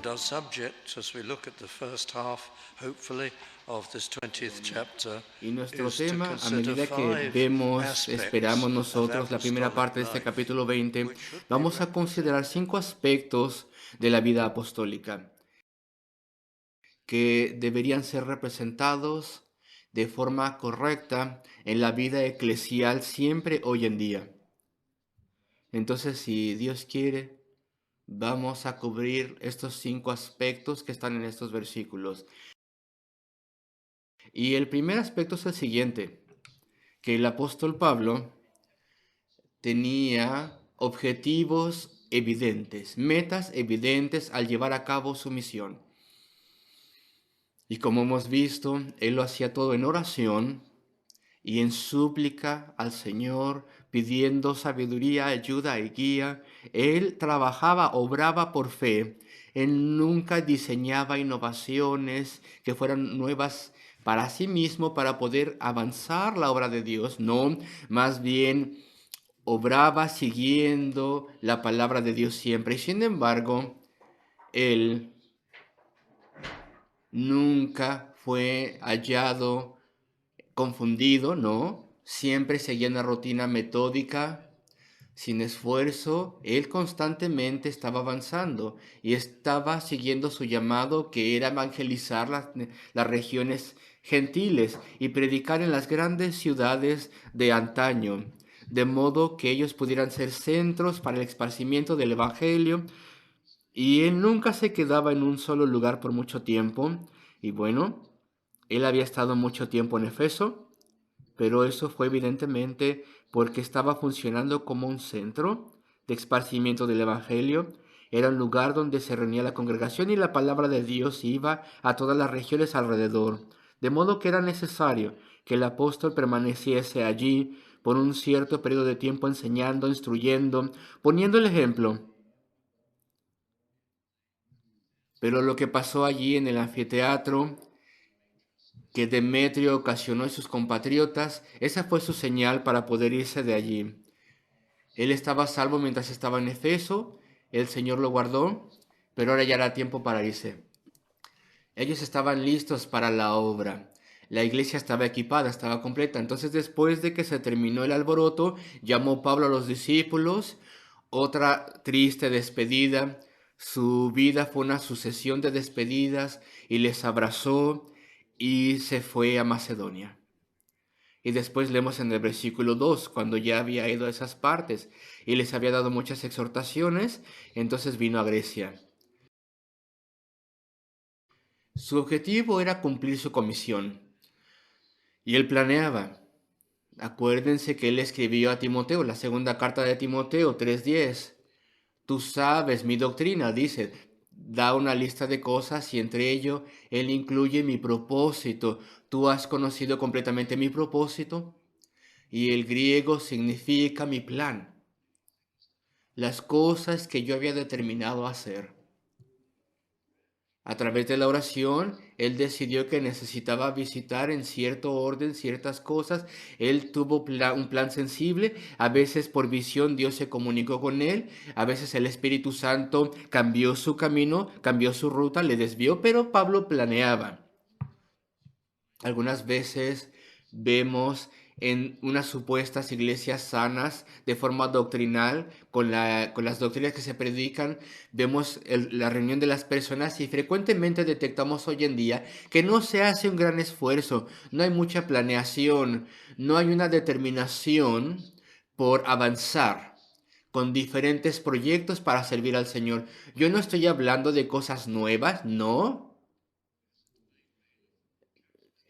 And our subject, as we look at the first half, hopefully, of this 20th chapter, Y nuestro is to tema, a consider medida que 5 vemos, aspects esperamos of nosotros la primera apostolic parte de este life, capítulo 20, which should be vamos a considerar 5 aspectos de la vida apostólica que deberían ser representados de forma correcta en la vida eclesial siempre hoy en día. Entonces, si Dios quiere, vamos a cubrir estos 5 aspectos que están en estos versículos. Y el primer aspecto es el siguiente, que el apóstol Pablo tenía objetivos evidentes, metas evidentes al llevar a cabo su misión. Y como hemos visto, él lo hacía todo en oración y en súplica al Señor, pidiendo sabiduría, ayuda y guía. Él trabajaba, obraba por fe. Él nunca diseñaba innovaciones que fueran nuevas para sí mismo, para poder avanzar la obra de Dios. No, más bien obraba siguiendo la palabra de Dios siempre. Y sin embargo, él nunca fue hallado confundido, ¿no? Siempre seguía una rutina metódica, sin esfuerzo. Él constantemente estaba avanzando y estaba siguiendo su llamado, que era evangelizar las regiones gentiles y predicar en las grandes ciudades de antaño, de modo que ellos pudieran ser centros para el esparcimiento del evangelio. Y él nunca se quedaba en un solo lugar por mucho tiempo. Y bueno, él había estado mucho tiempo en Efeso, pero eso fue evidentemente porque estaba funcionando como un centro de esparcimiento del Evangelio. Era un lugar donde se reunía la congregación y la palabra de Dios iba a todas las regiones alrededor. De modo que era necesario que el apóstol permaneciese allí por un cierto periodo de tiempo enseñando, instruyendo, poniendo el ejemplo. Pero lo que pasó allí en el anfiteatro, que Demetrio ocasionó en sus compatriotas, esa fue su señal para poder irse de allí. Él estaba a salvo mientras estaba en Efeso, el Señor lo guardó, pero ahora ya era tiempo para irse. Ellos estaban listos para la obra. La iglesia estaba equipada, estaba completa. Entonces, después de que se terminó el alboroto, llamó Pablo a los discípulos, otra triste despedida. Su vida fue una sucesión de despedidas y les abrazó y se fue a Macedonia. Y después leemos en el versículo 2, cuando ya había ido a esas partes y les había dado muchas exhortaciones, entonces vino a Grecia. Su objetivo era cumplir su comisión y él planeaba. Acuérdense que él escribió a Timoteo, la segunda carta de Timoteo 3:10. Tú sabes mi doctrina, dice, da una lista de cosas y entre ello él incluye mi propósito. ¿Tú has conocido completamente mi propósito? Y el griego significa mi plan, las cosas que yo había determinado hacer. A través de la oración, él decidió que necesitaba visitar en cierto orden ciertas cosas. Él tuvo un plan sensible. A veces por visión Dios se comunicó con él. A veces el Espíritu Santo cambió su camino, cambió su ruta, le desvió, pero Pablo planeaba. Algunas veces vemos en unas supuestas iglesias sanas de forma doctrinal, con las doctrinas que se predican, vemos la reunión de las personas y frecuentemente detectamos hoy en día que no se hace un gran esfuerzo, no hay mucha planeación, no hay una determinación por avanzar con diferentes proyectos para servir al Señor. Yo no estoy hablando de cosas nuevas, no.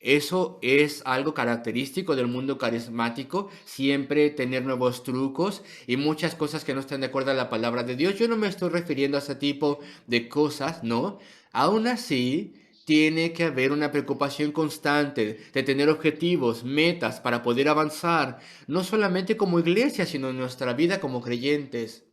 Eso es algo característico del mundo carismático, siempre tener nuevos trucos y muchas cosas que no están de acuerdo a la palabra de Dios. Yo no me estoy refiriendo a ese tipo de cosas, ¿no? Aún así, tiene que haber una preocupación constante de tener objetivos, metas para poder avanzar, no solamente como iglesia, sino en nuestra vida como creyentes.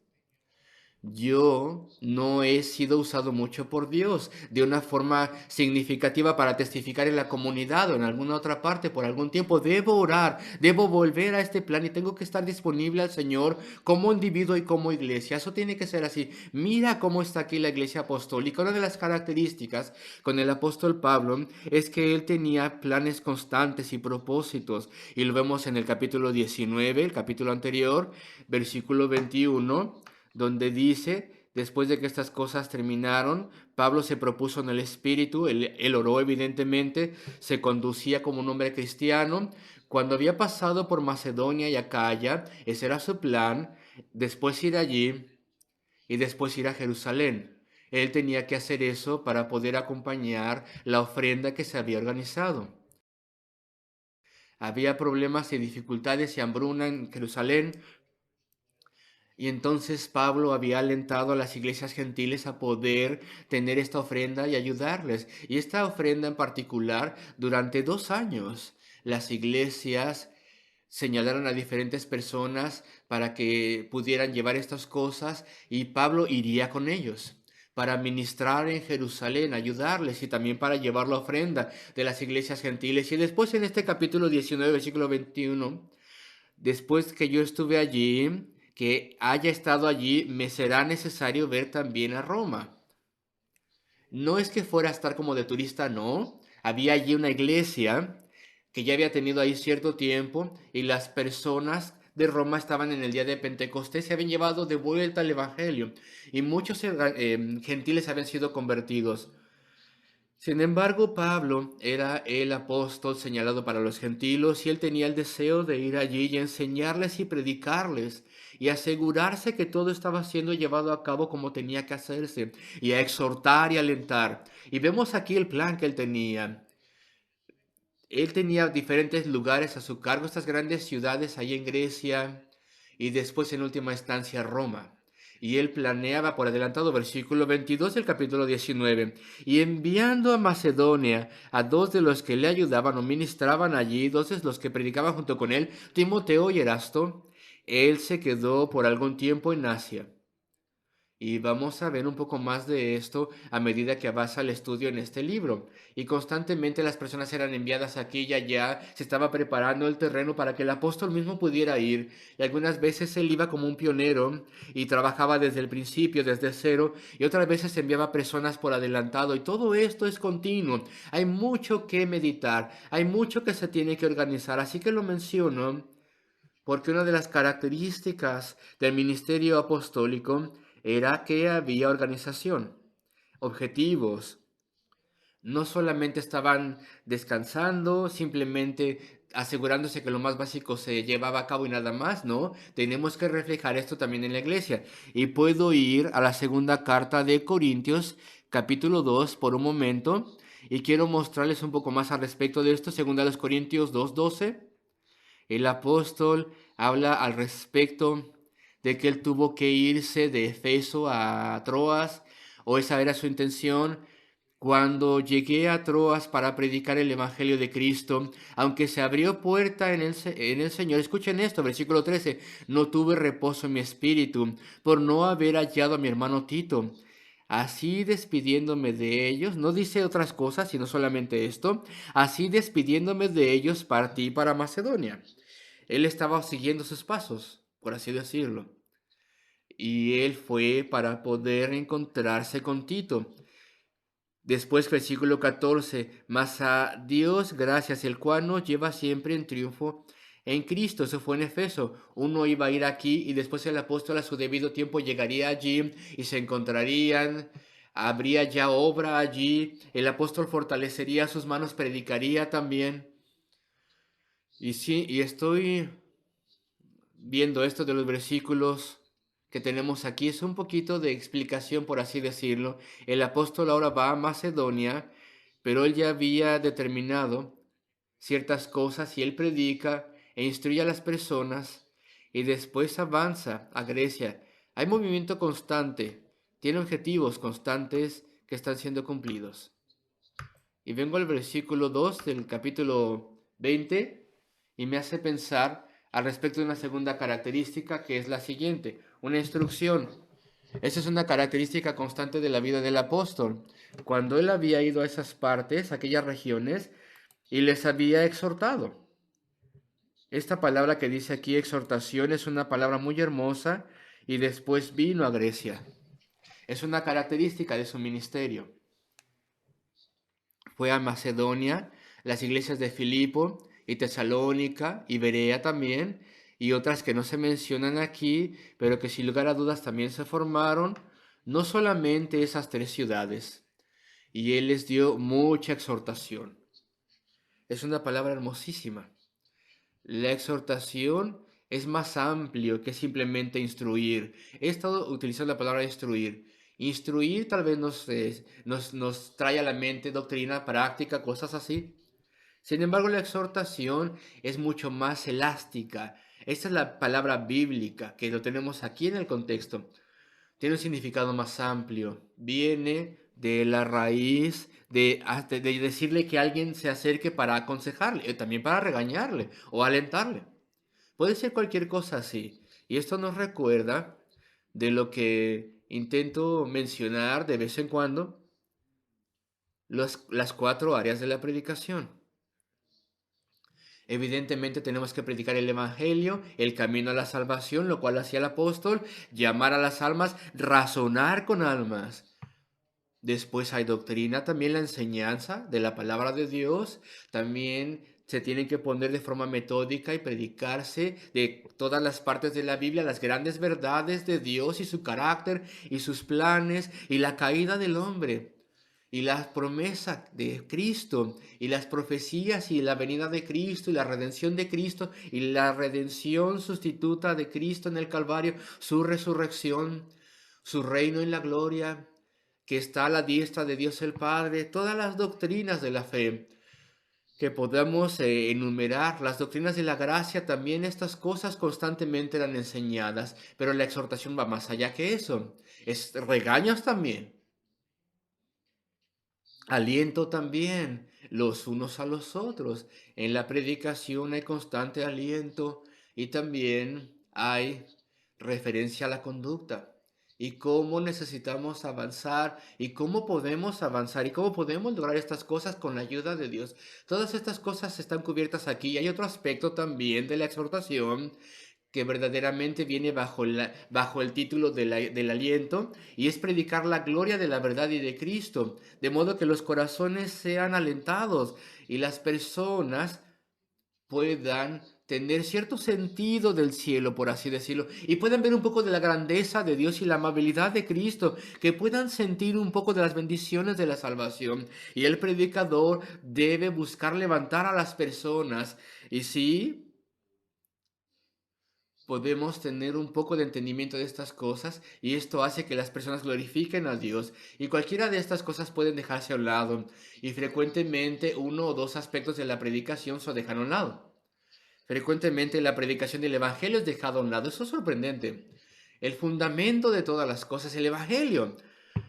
yo no he sido usado mucho por Dios de una forma significativa para testificar en la comunidad o en alguna otra parte por algún tiempo. Debo orar, debo volver a este plan y tengo que estar disponible al Señor como individuo y como iglesia. Eso tiene que ser así. Mira cómo está aquí la iglesia apostólica. Una de las características con el apóstol Pablo es que él tenía planes constantes y propósitos. Y lo vemos en el capítulo 19, el capítulo anterior, versículo 21, donde dice, después de que estas cosas terminaron, Pablo se propuso en el Espíritu, él oró evidentemente, se conducía como un hombre cristiano. Cuando había pasado por Macedonia y Acaya, ese era su plan, después ir allí y después ir a Jerusalén. Él tenía que hacer eso para poder acompañar la ofrenda que se había organizado. Había problemas y dificultades y hambruna en Jerusalén, y entonces Pablo había alentado a las iglesias gentiles a poder tener esta ofrenda y ayudarles. Y esta ofrenda en particular, durante 2 años, las iglesias señalaron a diferentes personas para que pudieran llevar estas cosas y Pablo iría con ellos para ministrar en Jerusalén, ayudarles y también para llevar la ofrenda de las iglesias gentiles. Y después en este capítulo 19, versículo 21, después que yo estuve allí, que haya estado allí, me será necesario ver también a Roma. No es que fuera a estar como de turista, no. Había allí una iglesia que ya había tenido ahí cierto tiempo y las personas de Roma estaban en el día de Pentecostés, se habían llevado de vuelta el Evangelio y muchos gentiles habían sido convertidos. Sin embargo, Pablo era el apóstol señalado para los gentiles y él tenía el deseo de ir allí y enseñarles y predicarles y asegurarse que todo estaba siendo llevado a cabo como tenía que hacerse y a exhortar y alentar. Y vemos aquí el plan que él tenía. Él tenía diferentes lugares a su cargo, estas grandes ciudades ahí en Grecia y después en última instancia Roma. Y él planeaba por adelantado, versículo 22 del capítulo 19, y enviando a Macedonia a 2 de los que le ayudaban o ministraban allí, 2 de los que predicaban junto con él, Timoteo y Erasto, él se quedó por algún tiempo en Asia. Y vamos a ver un poco más de esto a medida que avanza el estudio en este libro. Y constantemente las personas eran enviadas aquí y allá, se estaba preparando el terreno para que el apóstol mismo pudiera ir. Y algunas veces él iba como un pionero y trabajaba desde el principio, desde cero, y otras veces enviaba personas por adelantado. Y todo esto es continuo. Hay mucho que meditar, hay mucho que se tiene que organizar. Así que lo menciono porque una de las características del ministerio apostólico era que había organización, objetivos. No solamente estaban descansando, simplemente asegurándose que lo más básico se llevaba a cabo y nada más, ¿no? Tenemos que reflejar esto también en la iglesia. Y puedo ir a la segunda carta de Corintios, capítulo 2, por un momento, y quiero mostrarles un poco más al respecto de esto, segunda de los Corintios 2:12. El apóstol habla al respecto de que él tuvo que irse de Efeso a Troas, o esa era su intención. Cuando llegué a Troas para predicar el Evangelio de Cristo, aunque se abrió puerta en el Señor, escuchen esto, versículo 13, no tuve reposo en mi espíritu por no haber hallado a mi hermano Tito. Así despidiéndome de ellos, no dice otras cosas, sino solamente esto, así despidiéndome de ellos partí para Macedonia. Él estaba siguiendo sus pasos, por así decirlo. Y él fue para poder encontrarse con Tito. Después, versículo 14, mas a Dios gracias, el cual nos lleva siempre en triunfo en Cristo. Eso fue en Efeso. Uno iba a ir aquí y después el apóstol a su debido tiempo llegaría allí y se encontrarían. Habría ya obra allí. El apóstol fortalecería sus manos, predicaría también. Y sí, y estoy viendo esto de los versículos que tenemos aquí, es un poquito de explicación, por así decirlo. El apóstol ahora va a Macedonia, pero él ya había determinado ciertas cosas y él predica e instruye a las personas y después avanza a Grecia. Hay movimiento constante, tiene objetivos constantes que están siendo cumplidos. Y vengo al versículo 2 del capítulo 20 y me hace pensar al respecto de una segunda característica que es la siguiente, una instrucción. Esa es una característica constante de la vida del apóstol. Cuando él había ido a esas partes, aquellas regiones, y les había exhortado. Esta palabra que dice aquí, exhortación, es una palabra muy hermosa y después vino a Grecia. Es una característica de su ministerio. Fue a Macedonia, las iglesias de Filipo y Tesalónica y Berea también, y otras que no se mencionan aquí, pero que sin lugar a dudas también se formaron, no solamente esas 3 ciudades. Y él les dio mucha exhortación. Es una palabra hermosísima. La exhortación es más amplio que simplemente instruir. He estado utilizando la palabra instruir. Instruir tal vez nos trae a la mente doctrina, práctica, cosas así. Sin embargo, la exhortación es mucho más elástica. Esta es la palabra bíblica que lo tenemos aquí en el contexto. Tiene un significado más amplio. Viene de la raíz de decirle que alguien se acerque para aconsejarle, también para regañarle o alentarle. Puede ser cualquier cosa así. Y esto nos recuerda de lo que intento mencionar de vez en cuando, las 4 áreas de la predicación. Evidentemente tenemos que predicar el Evangelio, el camino a la salvación, lo cual hacía el apóstol, llamar a las almas, razonar con almas. Después hay doctrina, también la enseñanza de la palabra de Dios. También se tiene que poner de forma metódica y predicarse de todas las partes de la Biblia, las grandes verdades de Dios y su carácter y sus planes y la caída del hombre y la promesa de Cristo y las profecías y la venida de Cristo y la redención de Cristo y la redención sustituta de Cristo en el Calvario, su resurrección, su reino en la gloria, que está a la diestra de Dios el Padre, todas las doctrinas de la fe que podamos enumerar, las doctrinas de la gracia, también estas cosas constantemente eran enseñadas, pero la exhortación va más allá que eso, es regaños también, aliento también, los unos a los otros. En la predicación hay constante aliento y también hay referencia a la conducta y cómo necesitamos avanzar y cómo podemos avanzar y cómo podemos lograr estas cosas con la ayuda de Dios. Todas estas cosas están cubiertas aquí. Y hay otro aspecto también de la exhortación que verdaderamente viene bajo el título del aliento, y es predicar la gloria de la verdad y de Cristo, de modo que los corazones sean alentados y las personas puedan tener cierto sentido del cielo, por así decirlo, y puedan ver un poco de la grandeza de Dios y la amabilidad de Cristo, que puedan sentir un poco de las bendiciones de la salvación. Y el predicador debe buscar levantar a las personas. Y sí, podemos tener un poco de entendimiento de estas cosas y esto hace que las personas glorifiquen a Dios, y cualquiera de estas cosas pueden dejarse a un lado, y frecuentemente 1 o 2 aspectos de la predicación se dejan a un lado. Frecuentemente la predicación del Evangelio es dejada a un lado. Eso es sorprendente. El fundamento de todas las cosas es el Evangelio.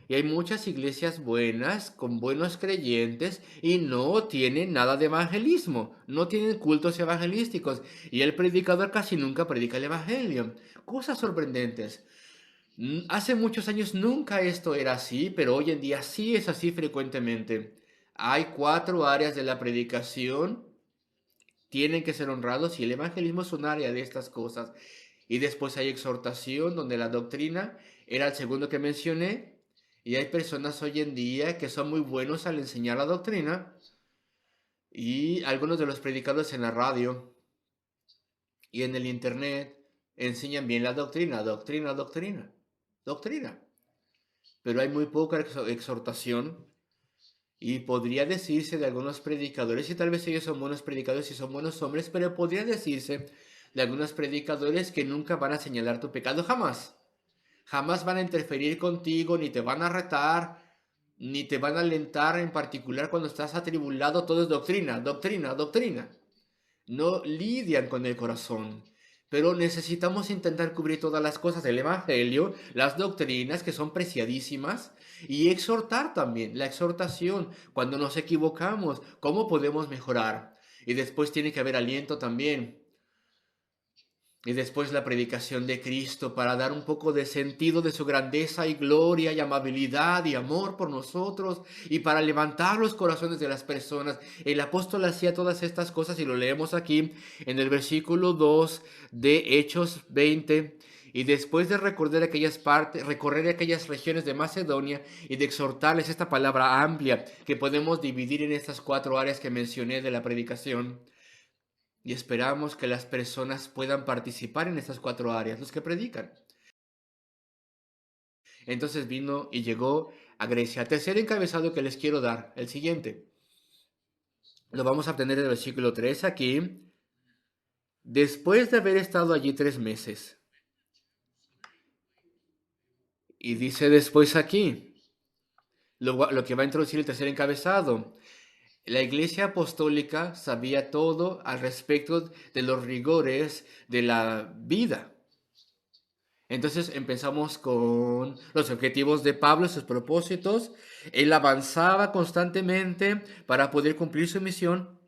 Y hay muchas iglesias buenas, con buenos creyentes, y no tienen nada de evangelismo, no tienen cultos evangelísticos, y el predicador casi nunca predica el Evangelio. Cosas sorprendentes. Hace muchos años nunca esto era así, pero hoy en día sí es así frecuentemente. Hay 4 áreas de la predicación, tienen que ser honrados, y el evangelismo es un área de estas cosas. Y después hay exhortación, donde la doctrina era el segundo que mencioné. Y hay personas hoy en día que son muy buenos al enseñar la doctrina. Y algunos de los predicadores en la radio y en el internet enseñan bien la doctrina, doctrina, doctrina, doctrina. Pero hay muy poca exhortación. Y podría decirse de algunos predicadores, y tal vez ellos son buenos predicadores y son buenos hombres, pero podría decirse de algunos predicadores que nunca van a señalar tu pecado, jamás. Jamás van a interferir contigo, ni te van a retar, ni te van a alentar en particular cuando estás atribulado. Todo es doctrina, doctrina, doctrina. No lidian con el corazón. Pero necesitamos intentar cubrir todas las cosas del Evangelio, las doctrinas que son preciadísimas, y exhortar también, la exhortación, cuando nos equivocamos, cómo podemos mejorar. Y después tiene que haber aliento también. Y después la predicación de Cristo para dar un poco de sentido de su grandeza y gloria y amabilidad y amor por nosotros y para levantar los corazones de las personas. El apóstol hacía todas estas cosas y lo leemos aquí en el versículo 2 de Hechos 20. Y después de recorrer recorrer aquellas regiones de Macedonia y de exhortarles esta palabra amplia que podemos dividir en estas 4 áreas que mencioné de la predicación. Y esperamos que las personas puedan participar en estas 4 áreas, los que predican. Entonces vino y llegó a Grecia. Tercer encabezado que les quiero dar, el siguiente. Lo vamos a obtener en el versículo 3 aquí. Después de haber estado allí 3 meses. Y dice después aquí, lo que va a introducir el tercer encabezado. La Iglesia Apostólica sabía todo al respecto de los rigores de la vida. Entonces empezamos con los objetivos de Pablo, sus propósitos. Él avanzaba constantemente para poder cumplir su misión.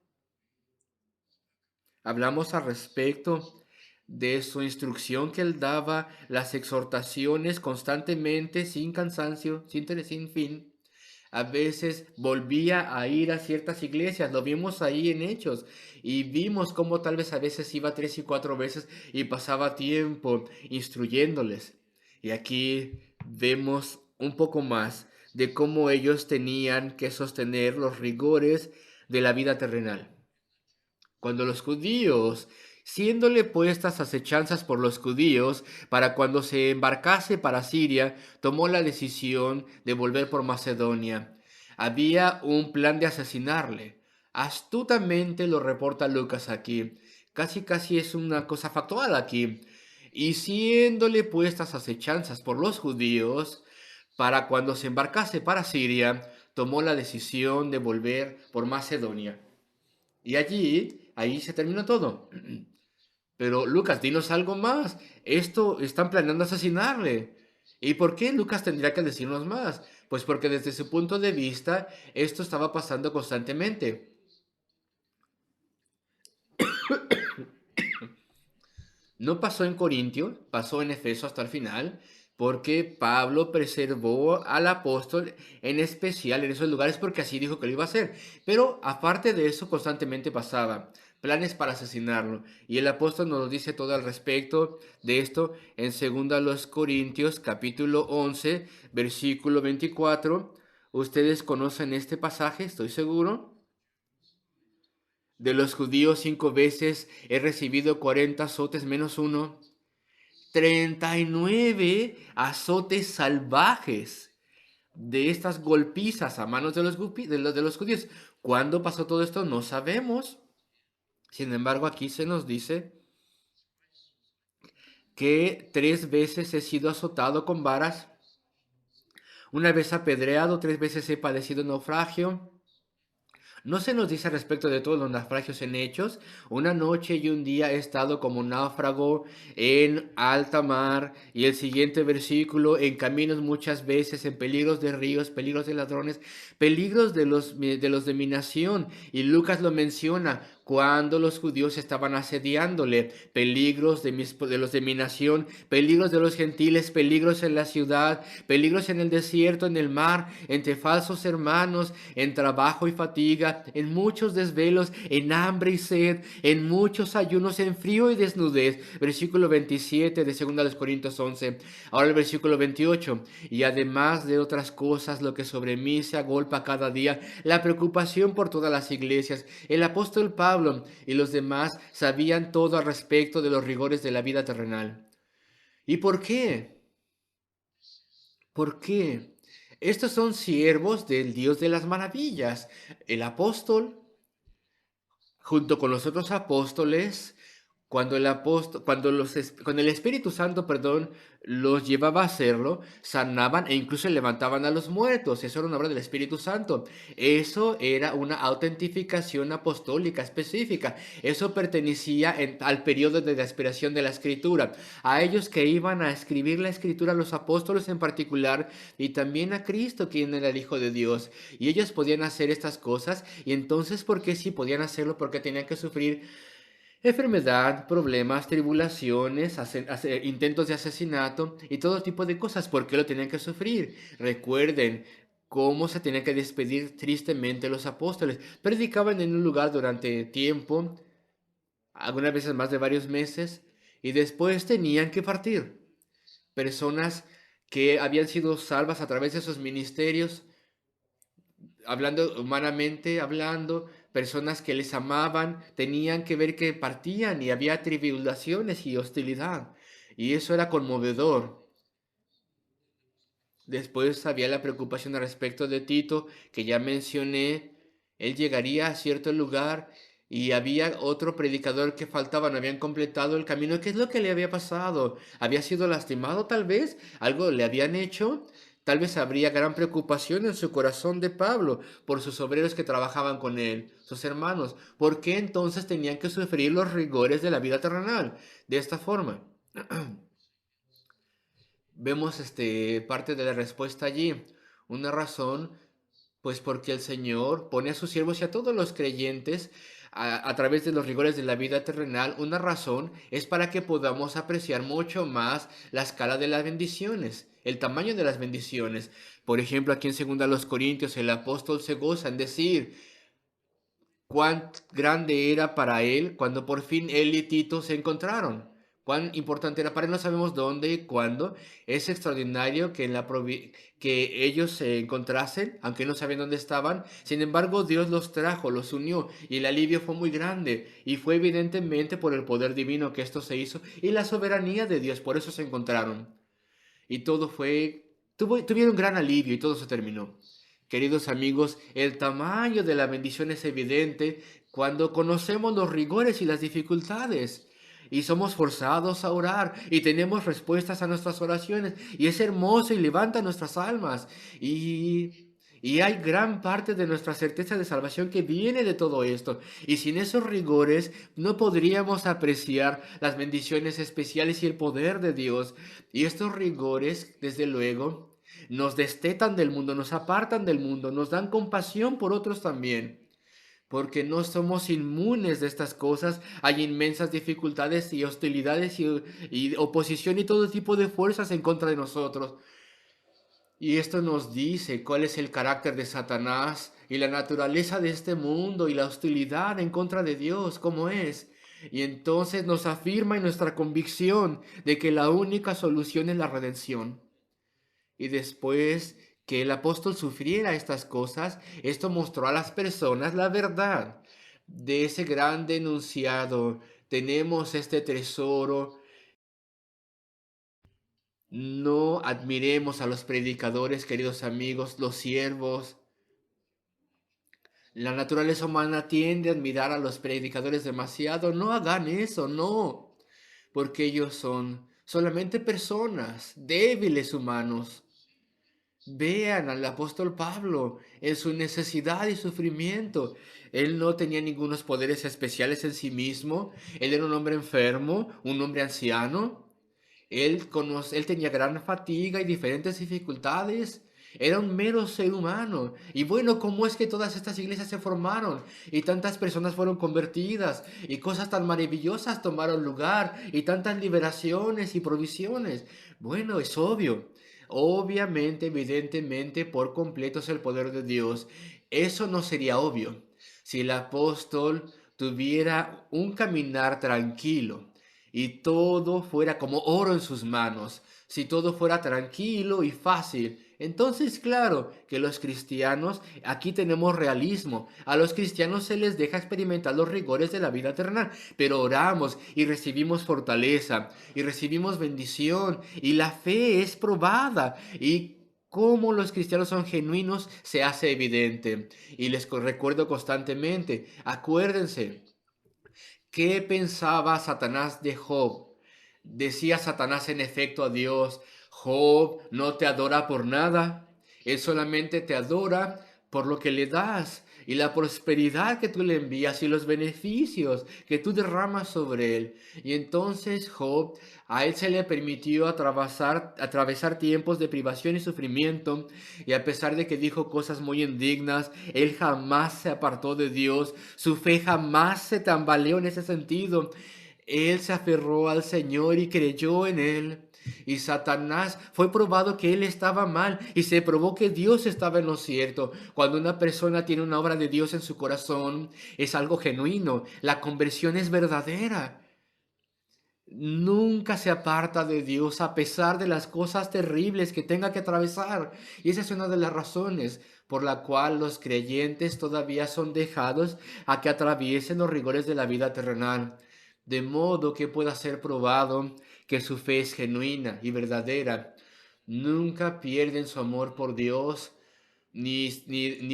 Hablamos al respecto de su instrucción que él daba, las exhortaciones constantemente, sin cansancio, sin fin. A veces volvía a ir a ciertas iglesias, lo vimos ahí en Hechos, y vimos cómo tal vez a veces iba 3 y 4 veces y pasaba tiempo instruyéndoles. Y aquí vemos un poco más de cómo ellos tenían que sostener los rigores de la vida terrenal. Cuando los judíos, siéndole puestas acechanzas por los judíos, para cuando se embarcase para Siria, tomó la decisión de volver por Macedonia. Había un plan de asesinarle. Astutamente lo reporta Lucas aquí. Casi es una cosa factual aquí. Y siéndole puestas acechanzas por los judíos, para cuando se embarcase para Siria, tomó la decisión de volver por Macedonia. Y ahí se termina todo. Pero Lucas, dinos algo más. Esto están planeando asesinarle. ¿Y por qué Lucas tendría que decirnos más? Pues porque desde su punto de vista esto estaba pasando constantemente. No pasó en Corintio, pasó en Efeso hasta el final, porque Pablo preservó al apóstol en especial en esos lugares porque así dijo que lo iba a hacer. Pero aparte de eso, constantemente pasaba planes para asesinarlo. Y el apóstol nos dice todo al respecto de esto en 2 Corintios capítulo 11, versículo 24. Ustedes conocen este pasaje, estoy seguro. De los judíos 5 veces he recibido 40 azotes menos uno. 39 azotes salvajes de estas golpizas a manos de los judíos. ¿Cuándo pasó todo esto? No sabemos. Sin embargo, aquí se nos dice que 3 veces he sido azotado con varas, una vez apedreado, 3 veces he padecido naufragio. No se nos dice respecto de todos los naufragios en Hechos. Una noche y un día he estado como náufrago en alta mar. Y el siguiente versículo, en caminos muchas veces, en peligros de ríos, peligros de ladrones, peligros de los de mi nación. Y Lucas lo menciona cuando los judíos estaban asediándole. Peligros de los de mi nación, peligros de los gentiles, peligros en la ciudad, peligros en el desierto, en el mar, entre falsos hermanos, en trabajo y fatiga, en muchos desvelos, en hambre y sed, en muchos ayunos, en frío y desnudez. Versículo 27 de 2 Corintios 11. Ahora el versículo 28. Y además de otras cosas, lo que sobre mí se agolpa cada día, la preocupación por todas las iglesias. El apóstol Pablo y los demás sabían todo al respecto de los rigores de la vida terrenal. ¿Y por qué? ¿Por qué? Estos son siervos del Dios de las maravillas. El apóstol, junto con los otros apóstoles, cuando el Espíritu Santo, los llevaba a hacerlo, sanaban e incluso levantaban a los muertos. Eso era una obra del Espíritu Santo. Eso era una autentificación apostólica específica. Eso pertenecía al periodo de la inspiración de la Escritura. A ellos que iban a escribir la Escritura, los apóstoles en particular, y también a Cristo, quien era el Hijo de Dios. Y ellos podían hacer estas cosas. Y entonces, ¿por qué sí podían hacerlo? Porque tenían que sufrir Enfermedad, problemas, tribulaciones, intentos de asesinato y todo tipo de cosas. ¿Por qué lo tenían que sufrir? Recuerden cómo se tenían que despedir tristemente los apóstoles. Predicaban en un lugar durante tiempo, algunas veces más de varios meses, y después tenían que partir. Personas que habían sido salvas a través de sus ministerios, hablando humanamente, hablando, personas que les amaban, tenían que ver que partían y había tribulaciones y hostilidad. Y eso era conmovedor. Después había la preocupación al respecto de Tito, que ya mencioné. Él llegaría a cierto lugar y había otro predicador que faltaba, no habían completado el camino. ¿Qué es lo que le había pasado? ¿Había sido lastimado tal vez? ¿Algo le habían hecho? Tal vez habría gran preocupación en su corazón de Pablo por sus obreros que trabajaban con él, sus hermanos. ¿Por qué entonces tenían que sufrir los rigores de la vida terrenal de esta forma? Vemos parte de la respuesta allí. Una razón, pues porque el Señor pone a sus siervos y a todos los creyentes a través de los rigores de la vida terrenal. Una razón es para que podamos apreciar mucho más la escala de las bendiciones, el tamaño de las bendiciones. Por ejemplo, aquí en 2 Corintios el apóstol se goza en decir cuán grande era para él cuando por fin él y Tito se encontraron. Cuán importante era para él, no sabemos dónde y cuándo. Es extraordinario que, que ellos se encontrasen, aunque no sabían dónde estaban. Sin embargo, Dios los trajo, los unió y el alivio fue muy grande. Y fue evidentemente por el poder divino que esto se hizo y la soberanía de Dios, por eso se encontraron. Y todo tuvieron gran alivio y todo se terminó. Queridos amigos, el tamaño de la bendición es evidente cuando conocemos los rigores y las dificultades. Y somos forzados a orar y tenemos respuestas a nuestras oraciones. Y es hermoso y levanta nuestras almas. Y hay gran parte de nuestra certeza de salvación que viene de todo esto. Y sin esos rigores no podríamos apreciar las bendiciones especiales y el poder de Dios. Y estos rigores, desde luego, nos destetan del mundo, nos apartan del mundo, nos dan compasión por otros también. Porque no somos inmunes de estas cosas. Hay inmensas dificultades y hostilidades y oposición y todo tipo de fuerzas en contra de nosotros. Y esto nos dice cuál es el carácter de Satanás y la naturaleza de este mundo y la hostilidad en contra de Dios, cómo es. Y entonces nos afirma en nuestra convicción de que la única solución es la redención. Y después que el apóstol sufriera estas cosas, esto mostró a las personas la verdad de ese gran denunciado. Tenemos este tesoro. No admiremos a los predicadores, queridos amigos, los siervos. La naturaleza humana tiende a admirar a los predicadores demasiado. No hagan eso, no, porque ellos son solamente personas, débiles humanos. Vean al apóstol Pablo en su necesidad y sufrimiento. Él no tenía ningunos poderes especiales en sí mismo. Él era un hombre enfermo, un hombre anciano. Él tenía gran fatiga y diferentes dificultades. Era un mero ser humano. Y bueno, ¿cómo es que todas estas iglesias se formaron? Y tantas personas fueron convertidas. Y cosas tan maravillosas tomaron lugar. Y tantas liberaciones y provisiones. Bueno, es obvio. Obviamente, evidentemente, por completo es el poder de Dios. Eso no sería obvio si el apóstol tuviera un caminar tranquilo y todo fuera como oro en sus manos, si todo fuera tranquilo y fácil. Entonces, claro que los cristianos, aquí tenemos realismo. A los cristianos se les deja experimentar los rigores de la vida terrenal, pero oramos y recibimos fortaleza y recibimos bendición y la fe es probada y cómo los cristianos son genuinos se hace evidente. Y les recuerdo constantemente, acuérdense, ¿qué pensaba Satanás de Job? Decía Satanás en efecto a Dios, Job no te adora por nada, él solamente te adora por lo que le das. y la prosperidad que tú le envías y los beneficios que tú derramas sobre él. Y entonces Job, a él se le permitió atravesar tiempos de privación y sufrimiento, y a pesar de que dijo cosas muy indignas, él jamás se apartó de Dios, su fe jamás se tambaleó en ese sentido. Él se aferró al Señor y creyó en él. Y Satanás fue probado que él estaba mal y se probó que Dios estaba en lo cierto. Cuando una persona tiene una obra de Dios en su corazón, es algo genuino. La conversión es verdadera. Nunca se aparta de Dios a pesar de las cosas terribles que tenga que atravesar. Y esa es una de las razones por la cual los creyentes todavía son dejados a que atraviesen los rigores de la vida terrenal, de modo que pueda ser probado que su fe es genuina y verdadera. Nunca pierden su amor por Dios, ni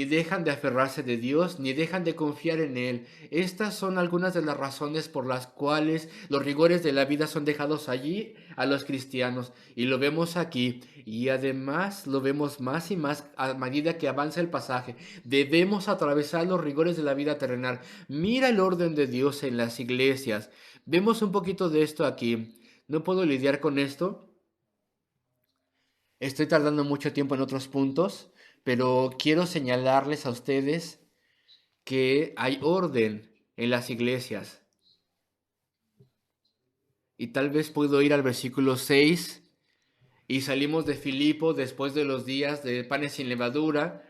dejan de aferrarse de Dios, ni dejan de confiar en Él. Estas son algunas de las razones por las cuales los rigores de la vida son dejados allí a los cristianos. Y lo vemos aquí, y además lo vemos más y más a medida que avanza el pasaje. Debemos atravesar los rigores de la vida terrenal. Mira el orden de Dios en las iglesias. Vemos un poquito de esto aquí. No puedo lidiar con esto. Estoy tardando mucho tiempo en otros puntos, pero quiero señalarles a ustedes que hay orden en las iglesias. Y tal vez puedo ir al versículo 6 y salimos de Filipo después de los días de panes sin levadura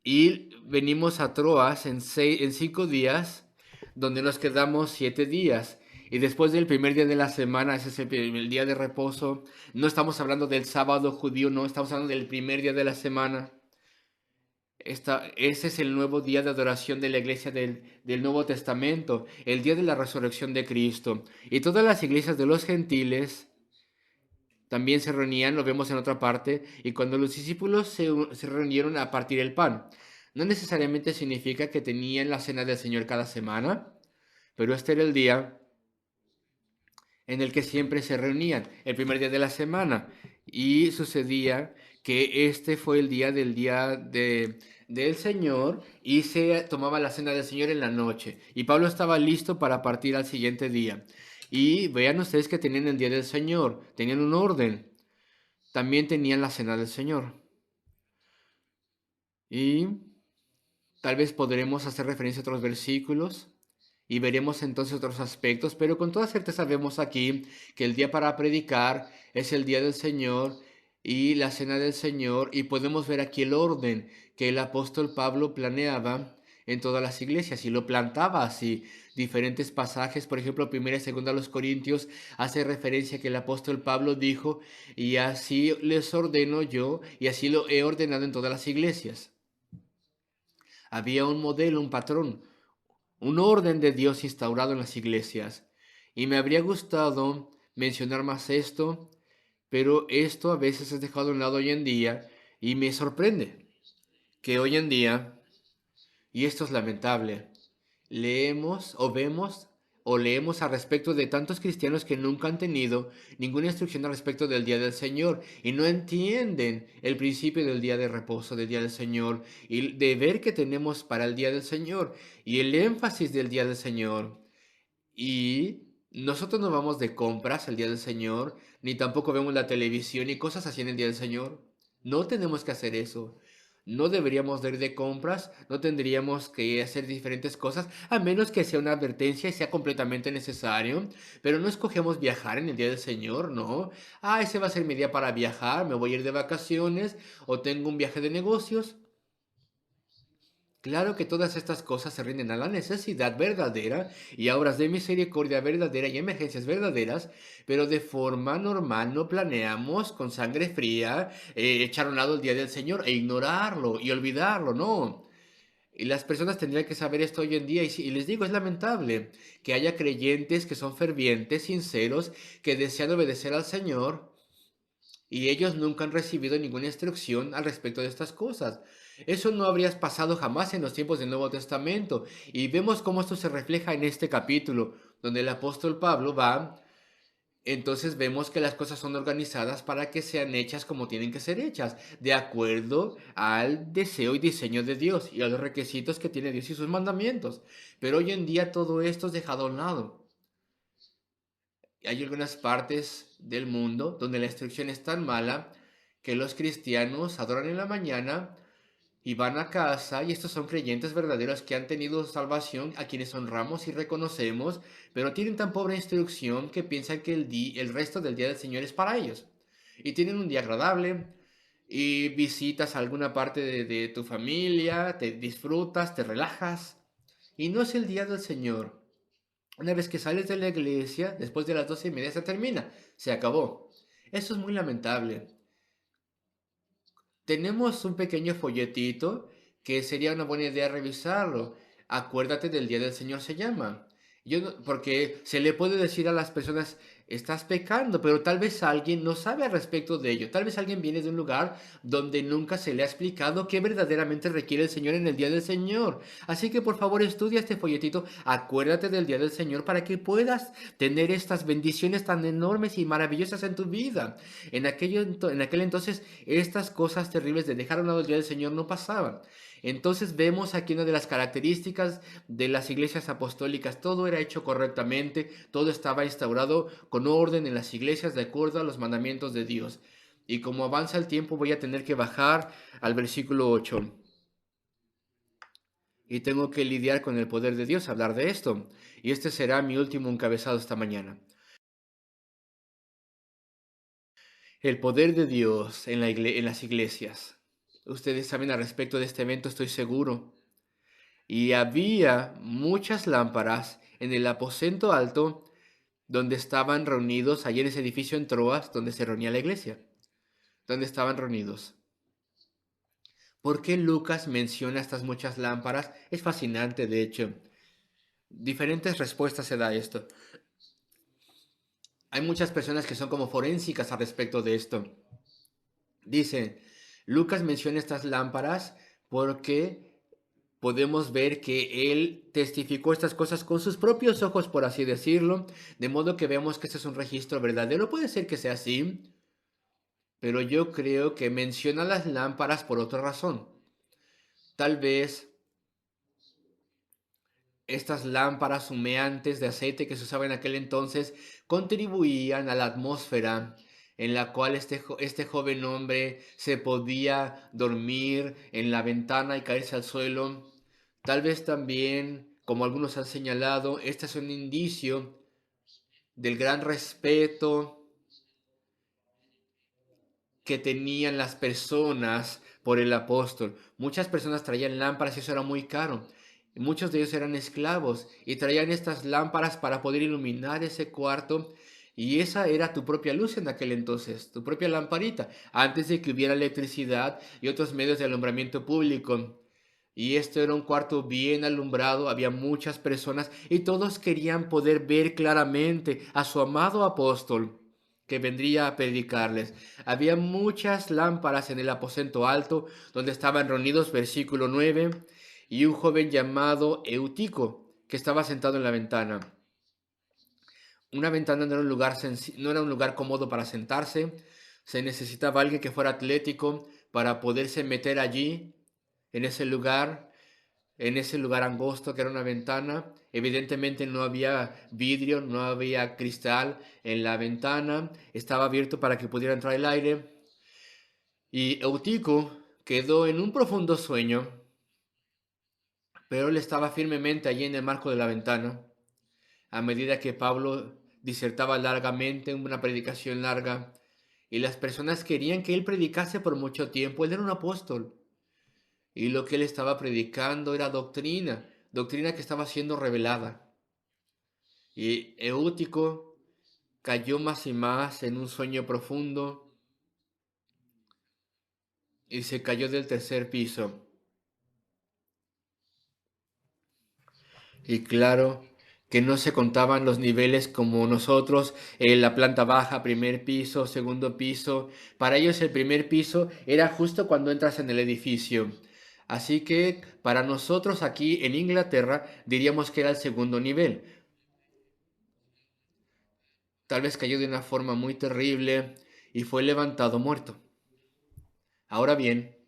y venimos a Troas en 5 días, donde nos quedamos 7 días. Y después del primer día de la semana, ese es el día de reposo. No estamos hablando del sábado judío, no, estamos hablando del primer día de la semana. Ese es el nuevo día de adoración de la iglesia del Nuevo Testamento, el día de la resurrección de Cristo. Y todas las iglesias de los gentiles también se reunían, lo vemos en otra parte, y cuando los discípulos se reunieron a partir el pan. No necesariamente significa que tenían la cena del Señor cada semana, pero este era el día en el que siempre se reunían, el primer día de la semana. Y sucedía que este fue el día del Señor y se tomaba la cena del Señor en la noche. Y Pablo estaba listo para partir al siguiente día. Y vean ustedes que tenían el día del Señor, tenían un orden. También tenían la cena del Señor. Y tal vez podremos hacer referencia a otros versículos y veremos entonces otros aspectos, pero con toda certeza vemos aquí que el día para predicar es el día del Señor y la cena del Señor, y podemos ver aquí el orden que el apóstol Pablo planeaba en todas las iglesias y lo plantaba así. Diferentes pasajes, por ejemplo, 1 y 2 los Corintios, hace referencia que el apóstol Pablo dijo: y así les ordeno yo, y así lo he ordenado en todas las iglesias. Había un modelo, un patrón, un orden de Dios instaurado en las iglesias. Y me habría gustado mencionar más esto, pero esto a veces es dejado a un lado hoy en día, y me sorprende que hoy en día, y esto es lamentable, leemos al respecto de tantos cristianos que nunca han tenido ninguna instrucción al respecto del día del Señor y no entienden el principio del día de reposo, del día del Señor, y el deber que tenemos para el día del Señor y el énfasis del día del Señor. Y nosotros no vamos de compras el día del Señor, ni tampoco vemos la televisión y cosas así en el día del Señor. No tenemos que hacer eso. No deberíamos de ir de compras, no tendríamos que hacer diferentes cosas, a menos que sea una advertencia y sea completamente necesario. Pero no escogemos viajar en el día del Señor, no. Ese va a ser mi día para viajar, me voy a ir de vacaciones o tengo un viaje de negocios. Claro que todas estas cosas se rinden a la necesidad verdadera y a obras de misericordia verdadera y emergencias verdaderas, pero de forma normal no planeamos con sangre fría echar a un lado el día del Señor e ignorarlo y olvidarlo, no. Y las personas tendrían que saber esto hoy en día y les digo, es lamentable que haya creyentes que son fervientes, sinceros, que desean obedecer al Señor y ellos nunca han recibido ninguna instrucción al respecto de estas cosas. Eso no habría pasado jamás en los tiempos del Nuevo Testamento. Y vemos cómo esto se refleja en este capítulo, donde el apóstol Pablo va entonces vemos que las cosas son organizadas para que sean hechas como tienen que ser hechas, de acuerdo al deseo y diseño de Dios y a los requisitos que tiene Dios y sus mandamientos. Pero hoy en día todo esto es dejado a un lado. Hay algunas partes del mundo donde la instrucción es tan mala que los cristianos adoran en la mañana y van a casa, y estos son creyentes verdaderos que han tenido salvación, a quienes honramos y reconocemos, pero tienen tan pobre instrucción que piensan que el resto del día del Señor es para ellos. Y tienen un día agradable, y visitas alguna parte de tu familia, te disfrutas, te relajas, y no es el día del Señor. Una vez que sales de la iglesia, después de las 12:30 se termina, se acabó. Eso es muy lamentable. Tenemos un pequeño folletito que sería una buena idea revisarlo. Acuérdate del día del Señor se llama. Porque se le puede decir a las personas, estás pecando, pero tal vez alguien no sabe al respecto de ello. Tal vez alguien viene de un lugar donde nunca se le ha explicado qué verdaderamente requiere el Señor en el día del Señor. Así que por favor estudia este folletito, acuérdate del día del Señor para que puedas tener estas bendiciones tan enormes y maravillosas en tu vida. En aquel entonces estas cosas terribles de dejar a un lado el día del Señor no pasaban. Entonces vemos aquí una de las características de las iglesias apostólicas. Todo era hecho correctamente, todo estaba instaurado con orden en las iglesias de acuerdo a los mandamientos de Dios. Y como avanza el tiempo voy a tener que bajar al versículo 8. Y tengo que lidiar con el poder de Dios, hablar de esto. Y este será mi último encabezado esta mañana. El poder de Dios en las iglesias. Ustedes saben al respecto de este evento, estoy seguro. Y había muchas lámparas en el aposento alto donde estaban reunidos, allí en ese edificio en Troas, donde se reunía la iglesia, donde estaban reunidos. ¿Por qué Lucas menciona estas muchas lámparas? Es fascinante, de hecho. Diferentes respuestas se da a esto. Hay muchas personas que son como forensicas al respecto de esto. Dicen, Lucas menciona estas lámparas porque podemos ver que él testificó estas cosas con sus propios ojos, por así decirlo, de modo que vemos que este es un registro verdadero. Puede ser que sea así, pero yo creo que menciona las lámparas por otra razón. Tal vez estas lámparas humeantes de aceite que se usaban en aquel entonces contribuían a la atmósfera en la cual este joven hombre se podía dormir en la ventana y caerse al suelo. Tal vez también, como algunos han señalado, este es un indicio del gran respeto que tenían las personas por el apóstol. Muchas personas traían lámparas y eso era muy caro. Muchos de ellos eran esclavos y traían estas lámparas para poder iluminar ese cuarto. Y esa era tu propia luz en aquel entonces, tu propia lamparita, antes de que hubiera electricidad y otros medios de alumbramiento público. Y esto era un cuarto bien alumbrado, había muchas personas y todos querían poder ver claramente a su amado apóstol que vendría a predicarles. Había muchas lámparas en el aposento alto donde estaban reunidos, versículo 9, y un joven llamado Eutico que estaba sentado en la ventana. Una ventana no era un lugar cómodo para sentarse, se necesitaba alguien que fuera atlético para poderse meter allí, en ese lugar, angosto que era una ventana. Evidentemente no había vidrio, no había cristal en la ventana, estaba abierto para que pudiera entrar el aire. Y Eutico quedó en un profundo sueño, pero él estaba firmemente allí en el marco de la ventana. A medida que Pablo disertaba largamente, una predicación larga, y las personas querían que él predicase por mucho tiempo, él era un apóstol. Y lo que él estaba predicando era doctrina, doctrina que estaba siendo revelada. Y Eutico cayó más y más en un sueño profundo y se cayó del tercer piso. Y claro que no se contaban los niveles como nosotros, la planta baja, primer piso, segundo piso. Para ellos el primer piso era justo cuando entras en el edificio. Así que para nosotros aquí en Inglaterra diríamos que era el segundo nivel. tal vez cayó de una forma muy terrible y fue levantado muerto. Ahora bien,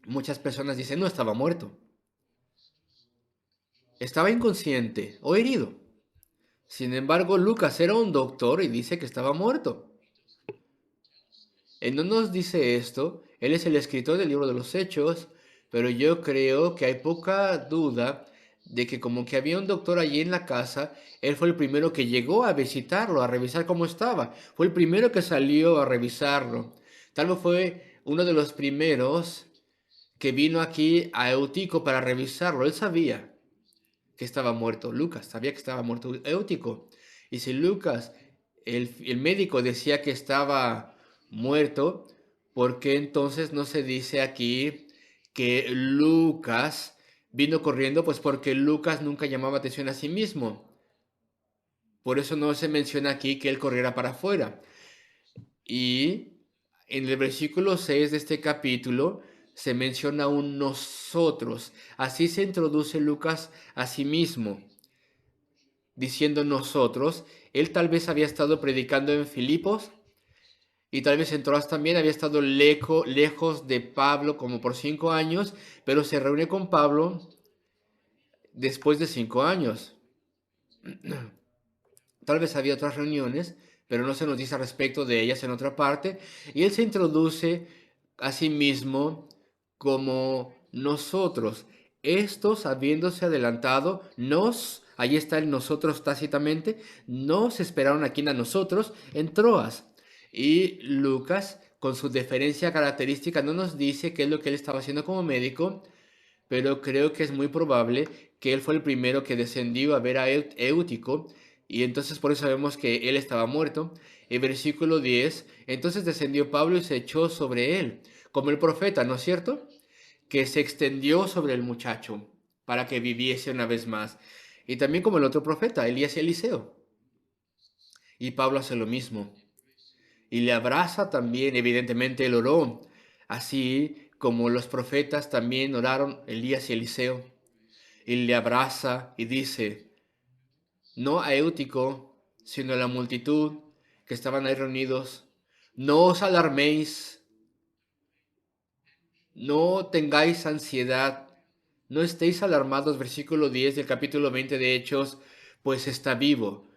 muchas personas dicen, no estaba muerto, estaba inconsciente o herido. Sin embargo, Lucas era un doctor y dice que estaba muerto. Él no nos dice esto, él es el escritor del libro de los Hechos, pero yo creo que hay poca duda de que como que había un doctor allí en la casa, él fue el primero que llegó a visitarlo, a revisar cómo estaba. Fue el primero que salió a revisarlo. Tal vez fue uno de los primeros que vino aquí a Eutico para revisarlo. Él sabía que estaba muerto. Lucas sabía que estaba muerto Eutico. Y si Lucas, el médico, decía que estaba muerto, ¿por qué entonces no se dice aquí que Lucas vino corriendo? Pues porque Lucas nunca llamaba atención a sí mismo. Por eso no se menciona aquí que él corriera para afuera. Y en el versículo 6 de este capítulo se menciona un nosotros. Así se introduce Lucas a sí mismo, diciendo nosotros. Él tal vez había estado predicando en Filipos y tal vez en Troas también había estado lejos de Pablo como por 5 años, pero se reúne con Pablo después de 5 años. Tal vez había otras reuniones, pero no se nos dice respecto de ellas en otra parte. Y él se introduce a sí mismo como nosotros. Estos, habiéndose adelantado, ahí está el nosotros tácitamente, nos esperaron aquí a nosotros en Troas. Y Lucas, con su deferencia característica, no nos dice qué es lo que él estaba haciendo como médico, pero creo que es muy probable que él fue el primero que descendió a ver a Eutico, y entonces por eso sabemos que él estaba muerto. En versículo 10, entonces descendió Pablo y se echó sobre él, como el profeta, ¿no es cierto? Que se extendió sobre el muchacho para que viviese una vez más. Y también como el otro profeta, Elías y Eliseo. Y Pablo hace lo mismo. Y le abraza también, evidentemente él oró, así como los profetas también oraron, Elías y Eliseo. Y le abraza y dice, no a Eutico, sino a la multitud que estaban ahí reunidos, no os alarméis, no tengáis ansiedad, no estéis alarmados, versículo 10 del capítulo 20 de Hechos, pues está vivo,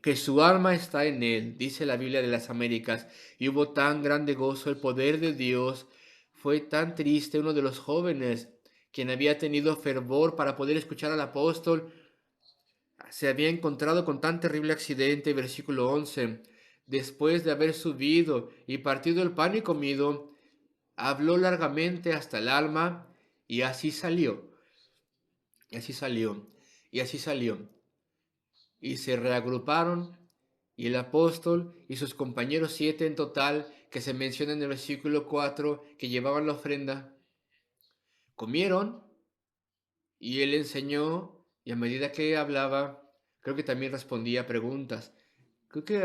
que su alma está en él, dice la Biblia de las Américas, y hubo tan grande gozo, el poder de Dios, fue tan triste uno de los jóvenes, quien había tenido fervor para poder escuchar al apóstol, se había encontrado con tan terrible accidente, versículo 11, después de haber subido y partido el pan y comido, habló largamente hasta el alma, y así salió, y así salió, y así salió. Y se reagruparon, y el apóstol y sus compañeros 7 en total, que se menciona en el versículo 4, que llevaban la ofrenda, comieron, y él enseñó, y a medida que hablaba, creo que también respondía a preguntas. Creo que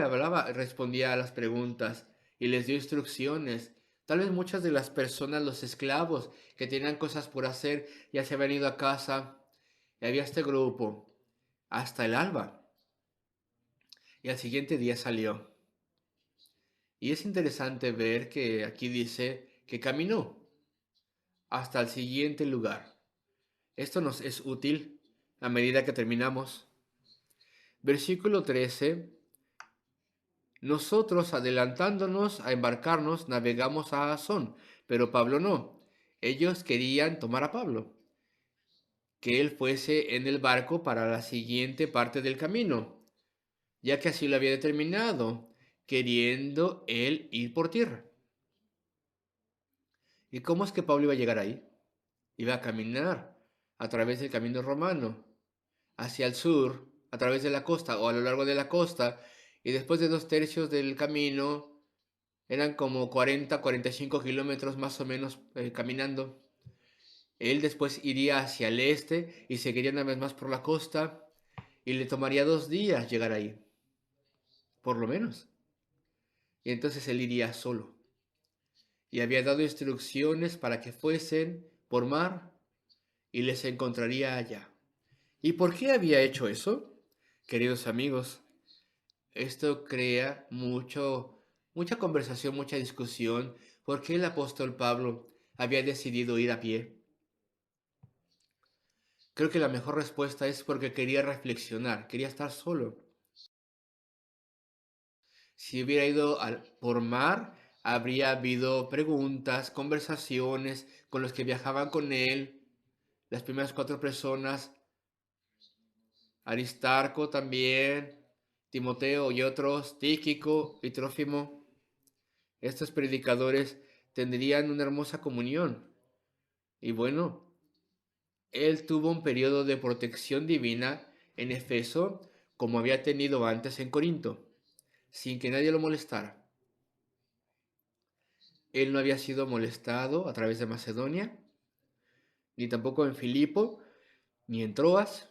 respondía a las preguntas y les dio instrucciones. Tal vez muchas de las personas, los esclavos que tenían cosas por hacer, ya se habían ido a casa, y había este grupo hasta el alba. Y al siguiente día salió. Y es interesante ver que aquí dice que caminó hasta el siguiente lugar. Esto nos es útil a medida que terminamos. Versículo 13. Nosotros, adelantándonos a embarcarnos, navegamos a Asón, pero Pablo no. Ellos querían tomar a Pablo, que él fuese en el barco para la siguiente parte del camino, ya que así lo había determinado, queriendo él ir por tierra. ¿Y cómo es que Pablo iba a llegar ahí? Iba a caminar a través del camino romano, hacia el sur, a través de la costa o a lo largo de la costa, y después de 2/3 del camino, eran como 40, 45 kilómetros más o menos caminando. Él después iría hacia el este y seguiría una vez más por la costa, y le tomaría 2 días llegar ahí, por lo menos. Y entonces él iría solo. Y había dado instrucciones para que fuesen por mar y les encontraría allá. ¿Y por qué había hecho eso? Queridos amigos, Esto crea mucha conversación, mucha discusión. ¿Por qué el apóstol Pablo había decidido ir a pie? Creo que la mejor respuesta es porque quería reflexionar, quería estar solo. Si hubiera ido por mar, habría habido preguntas, conversaciones con los que viajaban con él, las primeras 4 personas, Aristarco también, Timoteo y otros, Tíquico y Trófimo. Estos predicadores tendrían una hermosa comunión. Y bueno, él tuvo un periodo de protección divina en Efeso, como había tenido antes en Corinto, sin que nadie lo molestara. Él no había sido molestado a través de Macedonia, ni tampoco en Filipo, ni en Troas.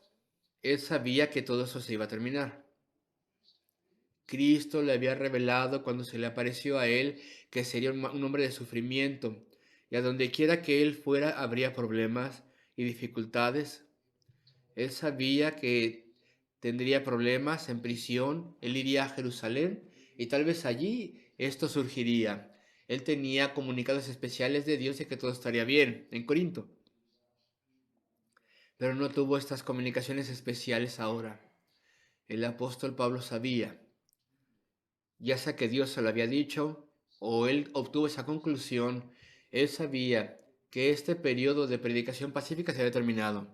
Él sabía que todo eso se iba a terminar. Cristo le había revelado cuando se le apareció a él que sería un hombre de sufrimiento, y a donde quiera que él fuera habría problemas y dificultades. Él sabía que tendría problemas en prisión, él iría a Jerusalén y tal vez allí esto surgiría. Él tenía comunicados especiales de Dios de que todo estaría bien en Corinto, pero no tuvo estas comunicaciones especiales ahora. El apóstol Pablo sabía, ya sea que Dios se lo había dicho o él obtuvo esa conclusión, él sabía que este periodo de predicación pacífica se había terminado.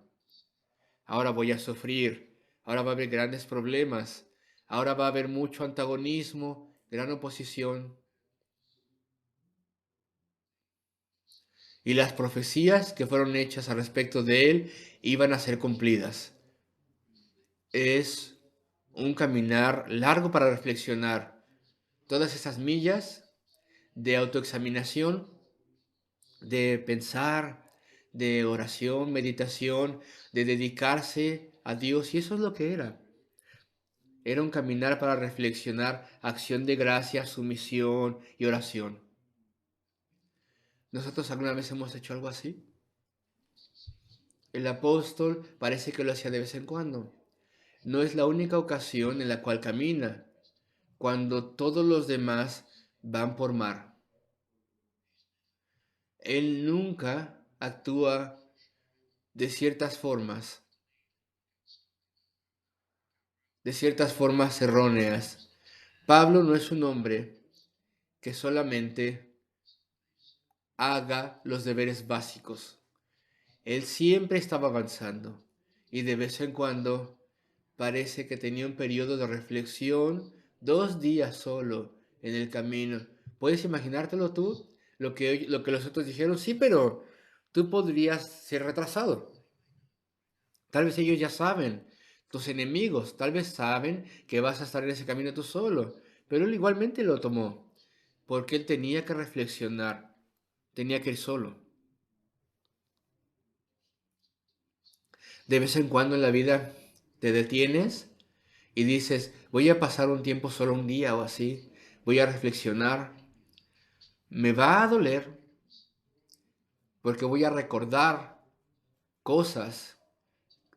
Ahora voy a sufrir, ahora va a haber grandes problemas, ahora va a haber mucho antagonismo, gran oposición. Y las profecías que fueron hechas al respecto de él iban a ser cumplidas. Es un caminar largo para reflexionar. Todas esas millas de autoexaminación, de pensar, de oración, meditación, de dedicarse a Dios, y eso es lo que era. Era un caminar para reflexionar, acción de gracia, sumisión y oración. ¿Nosotros alguna vez hemos hecho algo así? El apóstol parece que lo hacía de vez en cuando. No es la única ocasión en la cual camina, cuando todos los demás van por mar. Él nunca actúa de ciertas formas erróneas. Pablo no es un hombre que solamente haga los deberes básicos. Él siempre estaba avanzando y de vez en cuando parece que tenía un periodo de reflexión, 2 días solo en el camino. ¿Puedes imaginártelo tú? Lo que los otros dijeron, sí, pero tú podrías ser retrasado. Tal vez ellos ya saben, tus enemigos tal vez saben que vas a estar en ese camino tú solo, pero él igualmente lo tomó, porque él tenía que reflexionar, tenía que ir solo. De vez en cuando en la vida te detienes y dices, voy a pasar un tiempo solo un día o así, voy a reflexionar, me va a doler porque voy a recordar cosas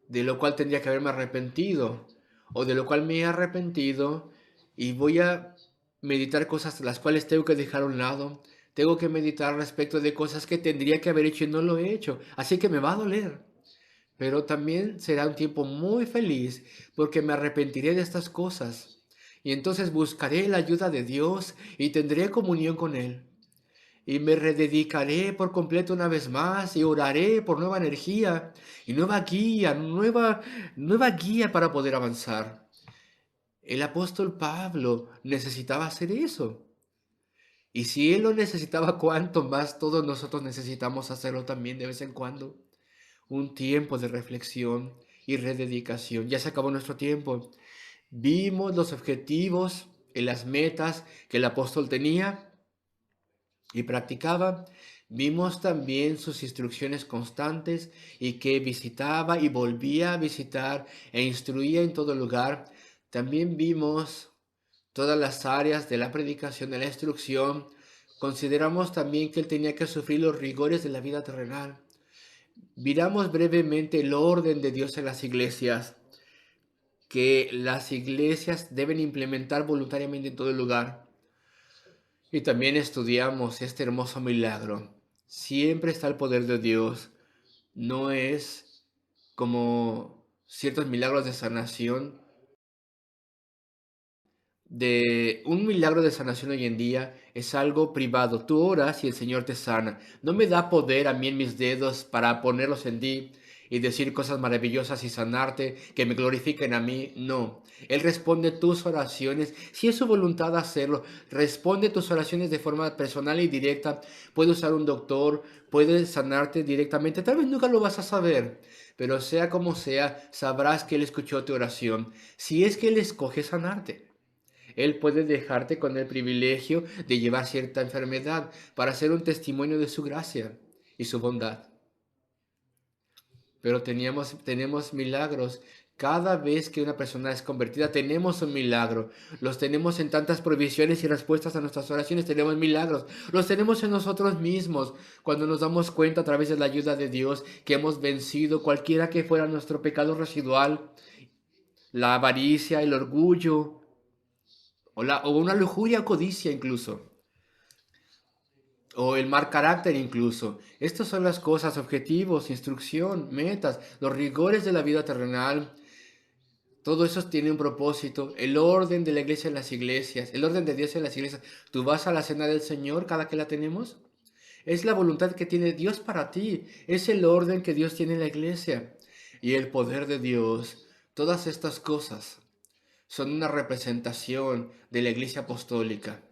de lo cual tendría que haberme arrepentido o de lo cual me he arrepentido y voy a meditar cosas las cuales tengo que dejar a un lado. Tengo que meditar respecto de cosas que tendría que haber hecho y no lo he hecho. Así que me va a doler. Pero también será un tiempo muy feliz porque me arrepentiré de estas cosas. Y entonces buscaré la ayuda de Dios y tendré comunión con Él. Y me rededicaré por completo una vez más y oraré por nueva energía y nueva guía para poder avanzar. El apóstol Pablo necesitaba hacer eso. Y si él lo necesitaba, ¿cuánto más todos nosotros necesitamos hacerlo también de vez en cuando? Un tiempo de reflexión y rededicación. Ya se acabó nuestro tiempo. Vimos los objetivos y las metas que el apóstol tenía y practicaba. Vimos también sus instrucciones constantes y que visitaba y volvía a visitar e instruía en todo lugar. También vimos todas las áreas de la predicación, de la instrucción. Consideramos también que él tenía que sufrir los rigores de la vida terrenal. Miramos brevemente el orden de Dios en las iglesias, que las iglesias deben implementar voluntariamente en todo el lugar. Y también estudiamos este hermoso milagro. Siempre está el poder de Dios. No es como ciertos milagros de sanación. De un milagro de sanación hoy en día es algo privado. Tú oras y el Señor te sana. No me da poder a mí en mis dedos para ponerlos en ti y decir cosas maravillosas y sanarte, que me glorifiquen a mí. No. Él responde tus oraciones. Si es su voluntad hacerlo, responde tus oraciones de forma personal y directa. Puede usar un doctor, puede sanarte directamente. Tal vez nunca lo vas a saber, pero sea como sea, sabrás que Él escuchó tu oración. Si es que Él escoge sanarte. Él puede dejarte con el privilegio de llevar cierta enfermedad para ser un testimonio de su gracia y su bondad. Pero tenemos milagros. Cada vez que una persona es convertida, tenemos un milagro. Los tenemos en tantas provisiones y respuestas a nuestras oraciones. Tenemos milagros. Los tenemos en nosotros mismos. Cuando nos damos cuenta a través de la ayuda de Dios que hemos vencido cualquiera que fuera nuestro pecado residual, la avaricia, el orgullo, o una lujuria o codicia incluso, o el mal carácter incluso. Estas son las cosas, objetivos, instrucción, metas, los rigores de la vida terrenal. Todo eso tiene un propósito, el orden de la iglesia en las iglesias, el orden de Dios en las iglesias. ¿Tú vas a la cena del Señor cada que la tenemos? Es la voluntad que tiene Dios para ti, es el orden que Dios tiene en la iglesia. Y el poder de Dios, todas estas cosas son una representación de la iglesia apostólica.